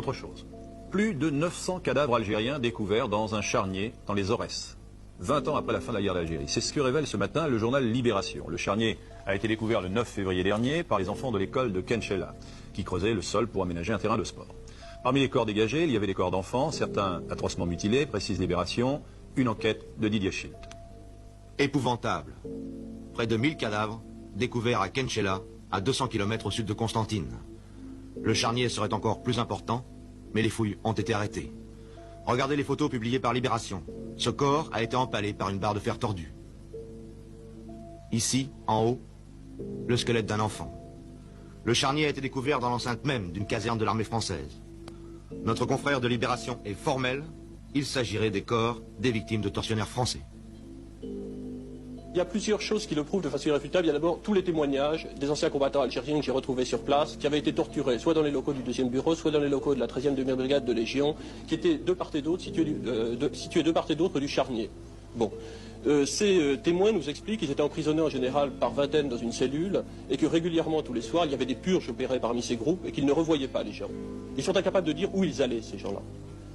Autre chose. Plus de 900 cadavres algériens découverts dans un charnier dans les Aurès, 20 ans après la fin de la guerre d'Algérie. C'est ce que révèle ce matin le journal Libération. Le charnier a été découvert le 9 février dernier par les enfants de l'école de Kenchela, qui creusaient le sol pour aménager un terrain de sport. Parmi les corps dégagés, il y avait des corps d'enfants, certains atrocement mutilés, précise Libération, une enquête de Didier Schild. Épouvantable. Près de 1000 cadavres découverts à Kenchela, à 200 km au sud de Constantine. Le charnier serait encore plus important, mais les fouilles ont été arrêtées. Regardez les photos publiées par Libération. Ce corps a été empalé par une barre de fer tordue. Ici, en haut, le squelette d'un enfant. Le charnier a été découvert dans l'enceinte même d'une caserne de l'armée française. Notre confrère de Libération est formel. Il s'agirait des corps des victimes de tortionnaires français. Il y a plusieurs choses qui le prouvent de façon irréfutable. Il y a d'abord tous les témoignages des anciens combattants algériens que j'ai retrouvés sur place, qui avaient été torturés, soit dans les locaux du 2e bureau, soit dans les locaux de la 13e demi-brigade de Légion, qui étaient de part et d'autre, situés de part et d'autre du charnier. Bon. Ces témoins nous expliquent qu'ils étaient emprisonnés en général par vingtaines dans une cellule et que régulièrement, tous les soirs, il y avait des purges opérées parmi ces groupes et qu'ils ne revoyaient pas les gens. Ils sont incapables de dire où ils allaient, ces gens-là.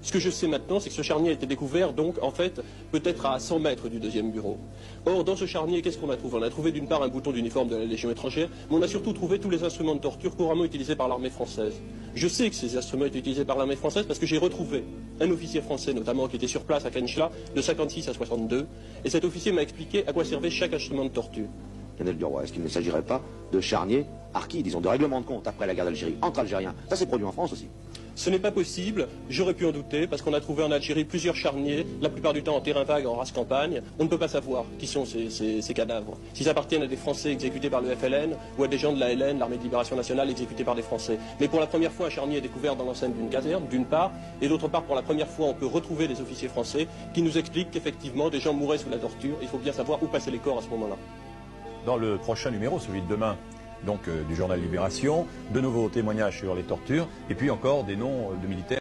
Ce que je sais maintenant, c'est que ce charnier a été découvert, donc, en fait, peut-être à 100 mètres du 2e bureau. Or, dans ce charnier, qu'est-ce qu'on a trouvé? On a trouvé d'une part un bouton d'uniforme de la Légion étrangère, mais on a surtout trouvé tous les instruments de torture couramment utilisés par l'armée française. Je sais que ces instruments étaient utilisés par l'armée française parce que j'ai retrouvé un officier français, notamment, qui était sur place à Kenchela, de 56 à 62, et cet officier m'a expliqué à quoi servait chaque instrument de torture. Lionel Duroy, est-ce qu'il ne s'agirait pas de charnier archi, disons, de règlement de compte après la guerre d'Algérie, entre Algériens? Ça s'est produit en France aussi. Ce n'est pas possible, j'aurais pu en douter, parce qu'on a trouvé en Algérie plusieurs charniers, la plupart du temps en terrain vague, en race campagne. On ne peut pas savoir qui sont ces cadavres. S'ils appartiennent à des Français exécutés par le FLN, ou à des gens de la LN, l'Armée de Libération Nationale, exécutés par des Français. Mais pour la première fois, un charnier est découvert dans l'enceinte d'une caserne, d'une part, et d'autre part, pour la première fois, on peut retrouver des officiers français qui nous expliquent qu'effectivement, des gens mouraient sous la torture. Il faut bien savoir où passaient les corps à ce moment-là. Dans le prochain numéro, celui de demain, donc du journal Libération, de nouveaux témoignages sur les tortures, et puis encore des noms de militaires.